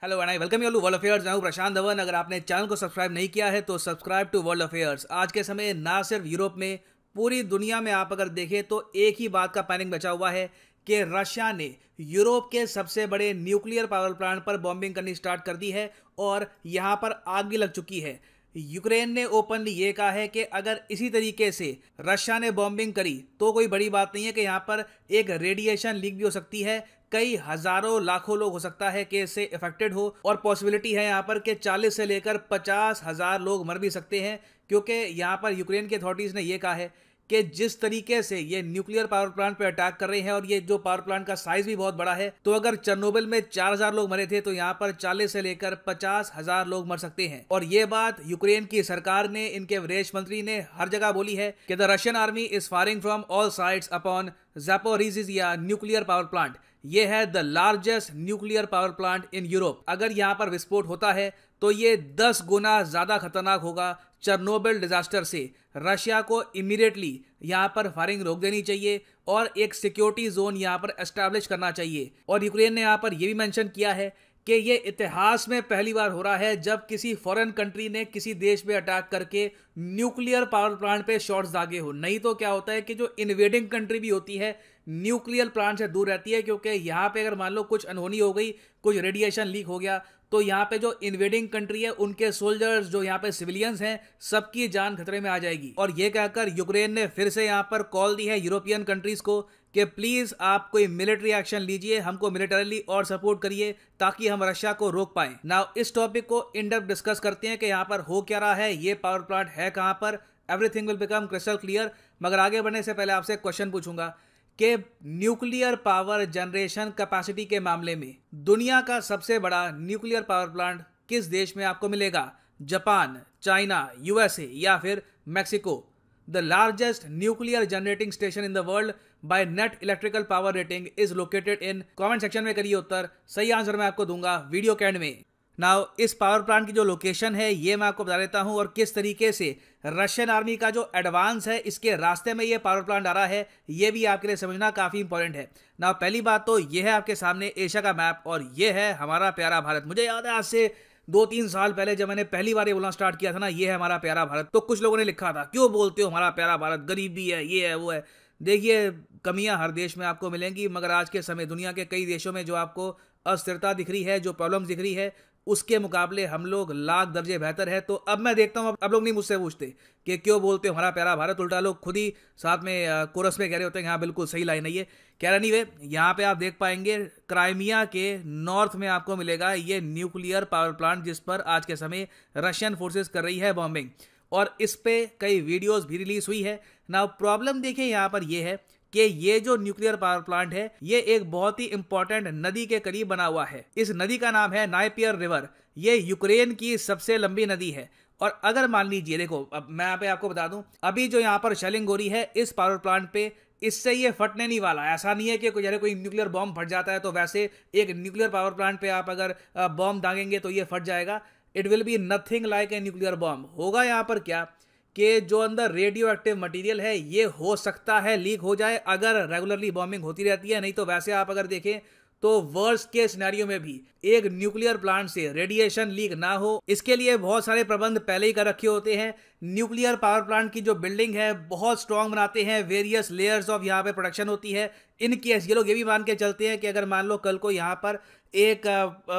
Hello and I welcome you to world affairs. मैं हूं प्रशांत धवन। अगर आपने चैनल को सब्सक्राइब नहीं किया है तो सब्सक्राइब टू वर्ल्ड अफेयर्स। आज के समय ना सिर्फ यूरोप में, पूरी दुनिया में आप अगर देखें तो एक ही बात का पैनिक बचा हुआ है कि रशिया ने यूरोप के सबसे बड़े न्यूक्लियर पावर प्लांट पर बॉम्बिंग करनी स्टार्ट कर दी है और यहां पर आग भी लग चुकी है। यूक्रेन ने ओपनली ये कहा है कि अगर इसी तरीके से रशिया ने बॉम्बिंग करी तो कोई बड़ी बात नहीं है कि यहाँ पर एक रेडिएशन लीक भी हो सकती है। कई हजारों लाखों लोग हो सकता है कि इससे इफेक्टेड हो और पॉसिबिलिटी है यहाँ पर कि 40 से लेकर 50,000 लोग मर भी सकते हैं, क्योंकि यहाँ पर यूक्रेन के अथॉरिटीज ने यह कहा है कि जिस तरीके से ये न्यूक्लियर पावर प्लांट पे अटैक कर रहे हैं और ये जो पावर प्लांट का साइज भी बहुत बड़ा है, तो अगर चेरनोबिल में 4,000 लोग मरे थे तो यहाँ पर 40 से लेकर 50,000 लोग मर सकते हैं। और ये बात यूक्रेन की सरकार ने, इनके विदेश मंत्री ने हर जगह बोली है कि the Russian army is firing from all sides upon Zaporizhzhia nuclear power plant. ये है the largest nuclear power plant in Europe. अगर यहाँ पर विस्फोट होता है तो ये 10 गुना ज्यादा खतरनाक होगा चेरनोबिल डिजास्टर से। रशिया को इमीडिएटली यहाँ पर फायरिंग रोक देनी चाहिए और एक सिक्योरिटी जोन यहाँ पर एस्टैब्लिश करना चाहिए। और यूक्रेन ने यहाँ पर यह भी मेंशन किया है कि ये इतिहास में पहली बार हो रहा है जब किसी फॉरेन कंट्री ने किसी देश पे अटैक करके न्यूक्लियर पावर प्लांट पे शॉट्स दागे हो। नहीं तो क्या होता है कि जो इन्वेडिंग कंट्री भी होती है न्यूक्लियर प्लांट से दूर रहती है, क्योंकि यहाँ पे अगर मान लो कुछ अनहोनी हो गई, कुछ रेडिएशन लीक हो गया, तो यहाँ पे जो इन्वेडिंग कंट्री है उनके सोल्जर्स, जो यहाँ पे सिविलियंस हैं, सबकी जान खतरे में आ जाएगी। और ये कहकर यूक्रेन ने फिर से यहाँ पर कॉल दी है यूरोपियन कंट्रीज को कि प्लीज आप कोई मिलिट्री एक्शन लीजिए, हमको मिलिटरली और सपोर्ट करिए ताकि हम रशिया को रोक पाए। नाउ इस टॉपिक को इन डेप्थ डिस्कस करते हैं कि यहाँ पर हो क्या रहा है, ये पावर प्लांट है कहाँ पर। Everything will become crystal clear. मगर आगे बढ़ने से पहले आपसे क्वेश्चन पूछूंगा कि न्यूक्लियर पावर जनरेशन कैपेसिटी के मामले में दुनिया का सबसे बड़ा न्यूक्लियर पावर प्लांट किस देश में आपको मिलेगा? जापान, चाइना, यूएसए या फिर Mexico? The largest nuclear generating station in the world by net electrical power rating is located in. Comment section में करिए उत्तर। सही आंसर मैं आपको दूंगा वीडियो के एंड में। नाउ इस पावर प्लांट की जो लोकेशन है ये मैं आपको बता देता हूं और किस तरीके से रशियन आर्मी का जो एडवांस है इसके रास्ते में ये पावर प्लांट आ रहा है, ये भी आपके लिए समझना काफी इंपॉर्टेंट है। नाउ पहली बात तो ये है आपके सामने एशिया का मैप और ये है हमारा प्यारा भारत। मुझे याद है आज से 2-3 साल पहले जब मैंने पहली बार ये बोलना स्टार्ट किया था ना, ये है हमारा प्यारा भारत, तो कुछ लोगों ने लिखा था क्यों बोलते हो हमारा प्यारा भारत, गरीबी है, ये है, वो है। देखिए, कमियां हर देश में आपको मिलेंगी, मगर आज के समय दुनिया के कई देशों में जो आपको अस्थिरता दिख रही है, जो प्रॉब्लम्स दिख रही है, उसके मुकाबले हम लोग लाख दर्जे बेहतर है। तो अब मैं देखता हूं अब लोग नहीं मुझसे पूछते कि क्यों बोलते हो हमारा प्यारा भारत, उल्टा लोग खुद ही साथ में कोरस में कह रहे होते हैं हाँ बिल्कुल सही लाइन है ये। कह रहा नहीं वे, यहाँ पे आप देख पाएंगे क्राइमिया के नॉर्थ में आपको मिलेगा ये न्यूक्लियर पावर प्लांट, जिस पर आज के समय रशियन फोर्सेस कर रही है बॉम्बिंग, और इस पे कई वीडियोस भी रिलीज हुई है। ना प्रॉब्लम देखिए यहाँ पर ये है कि ये जो न्यूक्लियर पावर प्लांट है ये एक बहुत ही इंपॉर्टेंट नदी के करीब बना हुआ है। इस नदी का नाम है नाइपियर रिवर। ये यूक्रेन की सबसे लंबी नदी है। और अगर मान लीजिए, देखो अब मैं यहाँ पे आपको बता दूं, अभी जो यहाँ पर शेलिंग हो रही है इस पावर प्लांट पे, इससे ये फटने नहीं वाला। ऐसा नहीं है कि कोई न्यूक्लियर बॉम्ब फट जाता है तो वैसे एक न्यूक्लियर पावर प्लांट पे आप अगर बॉम्ब दागेंगे तो ये फट जाएगा। It will be nothing like a nuclear bomb. होगा यहाँ पर क्या कि जो अंदर रेडियो एक्टिव मटेरियल है ये हो सकता है लीक हो जाए अगर रेगुलरली बॉम्बिंग होती रहती है। नहीं तो वैसे आप अगर देखें तो वर्स्ट के सिनेरियो में भी एक न्यूक्लियर प्लांट से रेडिएशन लीक ना हो, इसके लिए बहुत सारे प्रबंध पहले ही कर रखे होते हैं। न्यूक्लियर पावर प्लांट की जो बिल्डिंग है बहुत स्ट्रांग बनाते हैं, वेरियस लेयर्स ऑफ यहाँ पे प्रोटेक्शन होती है। इन केस ये लोग ये भी मान के चलते हैं कि अगर मान लो कल को यहाँ पर एक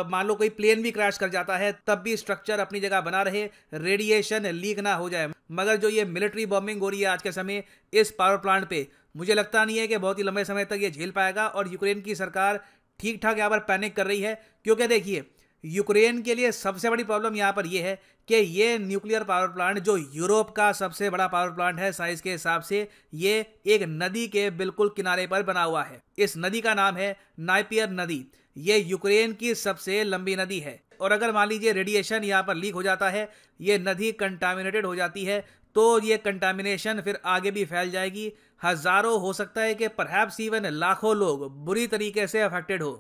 मान लो कोई प्लेन भी क्रैश कर जाता है तब भी स्ट्रक्चर अपनी जगह बना रहे, रेडिएशन लीक ना हो जाए। मगर जो ये मिलिट्री बॉम्बिंग हो रही है आज के समय इस पावर प्लांट पे, मुझे लगता नहीं है कि बहुत ही लंबे समय तक ये झेल पाएगा। और यूक्रेन की सरकार ठीक ठाक यहाँ पर पैनिक कर रही है, क्योंकि देखिए यूक्रेन के लिए सबसे बड़ी प्रॉब्लम यहाँ पर यह है कि ये न्यूक्लियर पावर प्लांट जो यूरोप का सबसे बड़ा पावर प्लांट है साइज के हिसाब से, ये एक नदी के बिल्कुल किनारे पर बना हुआ है। इस नदी का नाम है नाइपियर नदी। ये यूक्रेन की सबसे लंबी नदी है। और अगर मान लीजिए रेडिएशन यहाँ पर लीक हो जाता है, ये नदी कंटामिनेटेड हो जाती है, तो ये कंटामिनेशन फिर आगे भी फैल जाएगी। हजारों, हो सकता है कि परहैप्स इवन लाखों लोग बुरी तरीके से अफेक्टेड हो।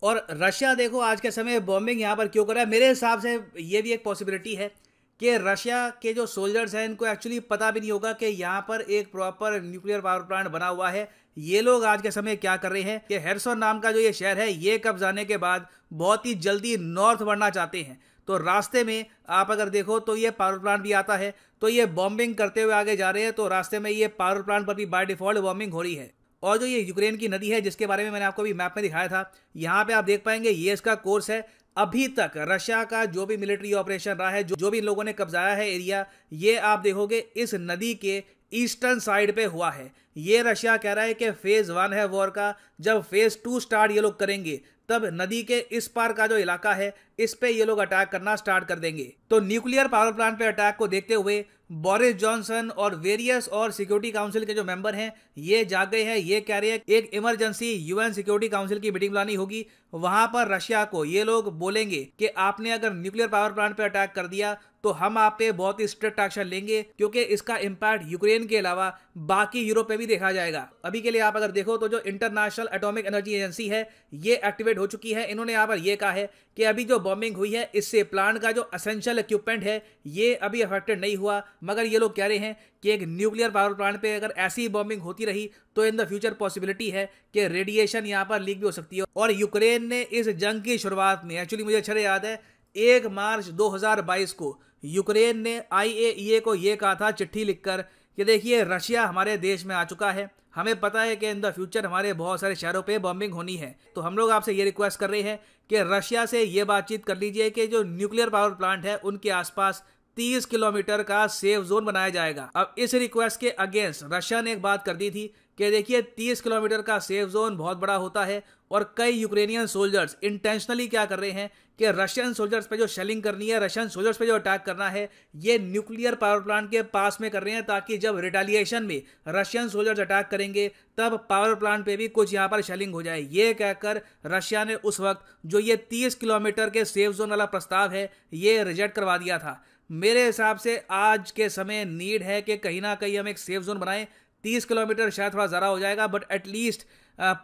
और रशिया देखो आज के समय बॉम्बिंग यहाँ पर क्यों कर रहा है, मेरे हिसाब से ये भी एक पॉसिबिलिटी है कि रशिया के जो सोल्जर्स हैं इनको एक्चुअली पता भी नहीं होगा कि यहाँ पर एक प्रॉपर न्यूक्लियर पावर प्लांट बना हुआ है। ये लोग आज के समय क्या कर रहे हैं कि हेरसोन नाम का जो ये शहर है ये कब्जाने के बाद बहुत ही जल्दी नॉर्थ बढ़ना चाहते हैं। तो रास्ते में आप अगर देखो तो ये पावर प्लांट भी आता है, तो ये बॉम्बिंग करते हुए आगे जा रहे हैं। तो रास्ते में ये पावर प्लांट पर भी बाय डिफॉल्ट बॉम्बिंग हो रही है। और जो ये यूक्रेन की नदी है जिसके बारे में मैंने आपको भी मैप में दिखाया था, यहाँ पे आप देख पाएंगे ये इसका कोर्स है। अभी तक रशिया का जो भी मिलिट्री ऑपरेशन रहा है, जो भी इन लोगों ने कब्जाया है एरिया, ये आप देखोगे इस नदी के ईस्टर्न साइड पे हुआ है। ये रशिया कह रहा है कि फेज 1 है वॉर का, जब फेज 2 स्टार्ट ये लोग करेंगे तब नदी के इस पार का जो इलाका है इस पे ये लोग अटैक करना स्टार्ट कर देंगे। तो न्यूक्लियर पावर प्लांट पे अटैक को देखते हुए बोरिस जॉनसन और वेरियस और सिक्योरिटी काउंसिल के जो मेंबर हैं ये जाग गए हैं। ये कह रहे हैं एक इमरजेंसी यूएन सिक्योरिटी काउंसिल की मीटिंग बुलानी होगी। वहां पर रशिया को ये लोग बोलेंगे कि आपने अगर न्यूक्लियर पावर प्लांट पे अटैक कर दिया तो हम आप पे बहुत ही स्ट्रिक्ट एक्शन लेंगे, क्योंकि इसका इम्पैक्ट यूक्रेन के अलावा बाकी यूरोप पे भी देखा जाएगा। अभी के लिए आप अगर देखो तो जो इंटरनेशनल एटॉमिक एनर्जी एजेंसी है ये एक्टिवेट हो चुकी है। इन्होंने यहाँ पर ये कहा है कि अभी जो बॉम्बिंग हुई है इससे प्लांट का जो एसेंशियल इक्विपमेंट है ये अभी अफेक्टेड नहीं हुआ, मगर ये लोग कह रहे हैं कि एक न्यूक्लियर पावर प्लांट पे अगर ऐसी बॉम्बिंग होती रही तो इन द फ्यूचर पॉसिबिलिटी है कि रेडिएशन यहाँ पर लीक भी हो सकती है। और यूक्रेन ने इस जंग की शुरुआत में, एक्चुअली मुझे अच्छे याद है, 1 मार्च 2022 को यूक्रेन ने IAEA को ये कहा था चिट्ठी लिखकर कि देखिए रशिया हमारे देश में आ चुका है, हमें पता है कि इन द फ्यूचर हमारे बहुत सारे शहरों पे बॉम्बिंग होनी है। तो हम लोग आपसे ये रिक्वेस्ट कर रहे हैं कि रशिया से ये बातचीत कर लीजिए कि जो न्यूक्लियर पावर प्लांट है उनके आसपास 30 किलोमीटर का सेफ जोन बनाया जाएगा। अब इस रिक्वेस्ट के अगेंस्ट रशिया ने एक बात कर दी थी कि देखिए 30 किलोमीटर का सेफ जोन बहुत बड़ा होता है, और कई यूक्रेनियन सोल्जर्स इंटेंशनली क्या कर रहे हैं कि रशियन सोल्जर्स पे जो शेलिंग करनी है, रशियन सोल्जर्स पे जो अटैक करना है, ये न्यूक्लियर पावर प्लांट के पास में कर रहे हैं, ताकि जब रिटेलिएशन में रशियन सोल्जर्स अटैक करेंगे तब पावर प्लांट पे भी कुछ यहाँ पर शेलिंग हो जाए। ये कहकर रशिया ने उस वक्त जो ये 30 किलोमीटर के सेफ जोन वाला प्रस्ताव है ये रिजेक्ट करवा दिया था। मेरे हिसाब से आज के समय नीड है कि कहीं ना कहीं हम एक सेफ जोन बनाएं। 30 किलोमीटर शायद थोड़ा ज़्यादा हो जाएगा, बट एटलीस्ट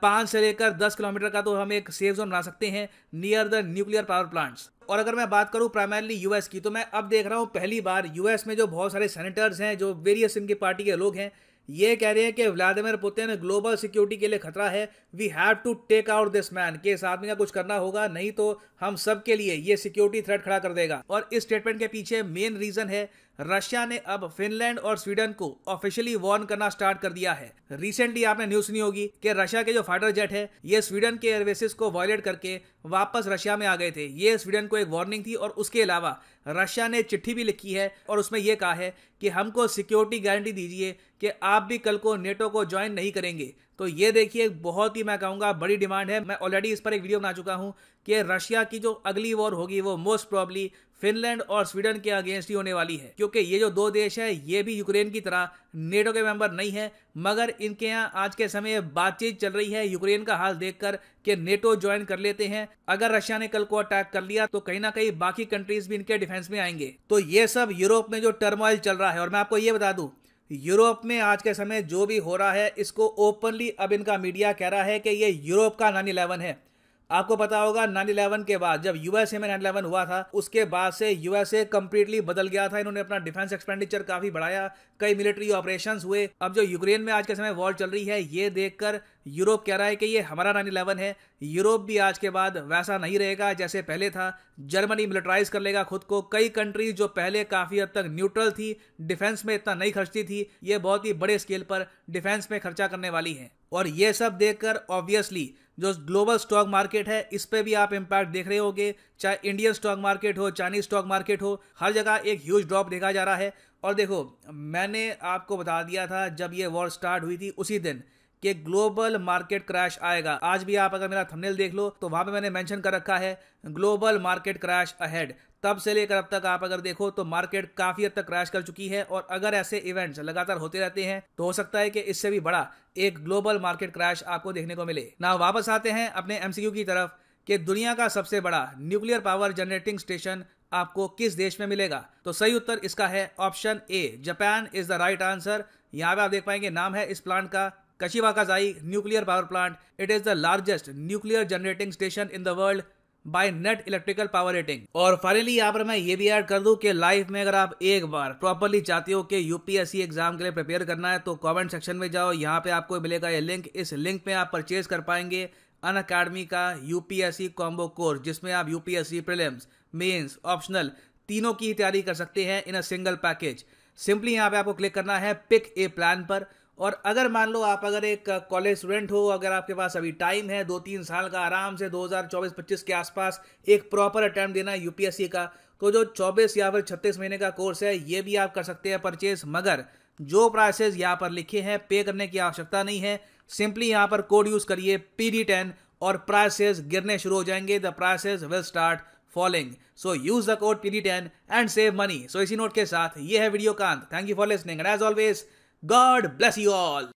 5 से लेकर 10 किलोमीटर का तो हम एक सेफ जोन बना सकते हैं near the nuclear power plants. और अगर मैं बात करूं प्राइमरली यूएस की, तो मैं अब देख रहा हूं पहली बार यूएस में जो बहुत सारे सेनेटर्स हैं, जो वेरियस इनकी पार्टी के लोग हैं, ये कह रहे हैं कि व्लादिमीर पुतिन ग्लोबल सिक्योरिटी के लिए खतरा है। We have to take out this man, कि इस आदमी का कुछ करना होगा, नहीं तो हम सब के लिए ये सिक्योरिटी थ्रेट खड़ा कर देगा। और इस स्टेटमेंट के पीछे मेन रीजन है रशिया ने अब फिनलैंड और स्वीडन को ऑफिशियली वार्न करना स्टार्ट कर दिया है। रिसेंटली आपने न्यूज सुनी होगी कि रशिया के जो फाइटर जेट है ये स्वीडन के एयरबेसिस को वायलेट करके वापस रशिया में आ गए थे। ये स्वीडन को एक वार्निंग थी। और उसके अलावा रशिया ने चिट्ठी भी लिखी है और उसमें यह कहा है कि हमको सिक्योरिटी गारंटी दीजिए कि आप भी कल को नेटो को ज्वाइन नहीं करेंगे। तो ये देखिए बहुत ही मैं कहूँगा बड़ी डिमांड है। मैं ऑलरेडी इस पर एक वीडियो बना चुका हूँ कि रशिया की जो अगली वॉर होगी वो मोस्ट प्रॉब्ली फिनलैंड और स्वीडन के अगेंस्ट ही होने वाली है, क्योंकि ये जो दो देश है ये भी यूक्रेन की तरह नेटो के मेंबर नहीं है, मगर इनके यहाँ आज के समय बातचीत चल रही है यूक्रेन का हाल देखकर कि नेटो ज्वाइन कर लेते हैं। अगर रशिया ने कल को अटैक कर लिया तो कहीं ना कहीं बाकी कंट्रीज भी इनके डिफेंस में आएंगे। तो ये सब यूरोप में जो टर्मोइल चल रहा है, और मैं आपको ये बता दूं यूरोप में आज के समय जो भी हो रहा है इसको ओपनली अब इनका मीडिया कह रहा है कि ये यूरोप का 9/11 है। आपको पता होगा 9/11 के बाद जब यूएसए में 9/11 हुआ था उसके बाद से यूएसए कंप्लीटली बदल गया था। इन्होंने अपना डिफेंस एक्सपेंडिचर काफी बढ़ाया, कई मिलिट्री ऑपरेशंस हुए। अब जो यूक्रेन में आज के समय वॉर चल रही है ये देखकर यूरोप कह रहा है कि ये हमारा 9/11 है। यूरोप भी आज के बाद वैसा नहीं रहेगा जैसे पहले था। जर्मनी मिलिटराइज कर लेगा खुद को। कई कंट्रीज जो पहले काफी हद तक न्यूट्रल थी, डिफेंस में इतना नहीं खर्चती थी, ये बहुत ही बड़े स्केल पर डिफेंस में खर्चा करने वाली है। और ये सब देखकर ऑब्वियसली जो ग्लोबल स्टॉक मार्केट है इस पे भी आप इंपैक्ट देख रहे होंगे। चाहे इंडियन स्टॉक मार्केट हो, चाइनीज स्टॉक मार्केट हो, हर जगह एक ह्यूज ड्रॉप देखा जा रहा है। और देखो मैंने आपको बता दिया था जब ये वॉर स्टार्ट हुई थी उसी दिन कि ग्लोबल मार्केट क्रैश आएगा। आज भी आप अगर मेरा थंबनेल देख लो तो वहां पे मैंने मेंशन कर रखा है ग्लोबल मार्केट क्रैश अहेड। तब से लेकर अब तक आप अगर देखो तो मार्केट काफी हद तक क्रैश कर चुकी है। और अगर ऐसे इवेंट्स लगातार होते रहते हैं तो हो सकता है कि इससे भी बड़ा एक ग्लोबल मार्केट क्रैश आपको देखने को मिले ना। वापस आते हैं अपने एमसीक्यू की तरफ कि दुनिया का सबसे बड़ा न्यूक्लियर पावर जनरेटिंग स्टेशन आपको किस देश में मिलेगा। तो सही उत्तर इसका है option A, Japan is the right answer. यहाँ पे आप देख पाएंगे नाम है इस प्लांट का Kashiwazaki nuclear power plant. It is the largest nuclear generating station in the world. By net electrical power rating. और फाइनली यहाँ पर मैं ये भी ऐड कर दूं कि लाइफ में अगर आप एक बार प्रॉपरली चाहते हो कि यूपीएससी एग्जाम के लिए प्रिपेयर करना है तो कमेंट सेक्शन में जाओ, यहाँ पे आपको मिलेगा ये लिंक। इस लिंक में आप परचेज कर पाएंगे अनअकैडमी का यूपीएससी कॉम्बो कोर्स, जिसमें आप यूपीएससी प्रीलिम्स, मेंस, ऑप्शनल तीनों की तैयारी कर सकते हैं इन अ सिंगल पैकेज। सिंपली यहाँ पे आपको क्लिक करना है पिक ए प्लान पर। और अगर मान लो आप अगर एक कॉलेज स्टूडेंट हो, अगर आपके पास अभी टाइम है 2-3 साल का, आराम से 2024-25 के आसपास एक प्रॉपर अटेम्प्ट देना है यूपीएससी का, तो जो 24 या फिर 36 महीने का कोर्स है ये भी आप कर सकते हैं परचेज। मगर जो प्राइसेस यहाँ पर लिखे हैं पे करने की आवश्यकता नहीं है। सिंपली यहाँ पर कोड यूज करिए PD10 और प्राइसेस गिरने शुरू हो जाएंगे। The prices will start falling, so use the code PD10 and save money. So इसी नोट के साथ ये है वीडियो का अंत। Thank you for listening and as always God bless you all.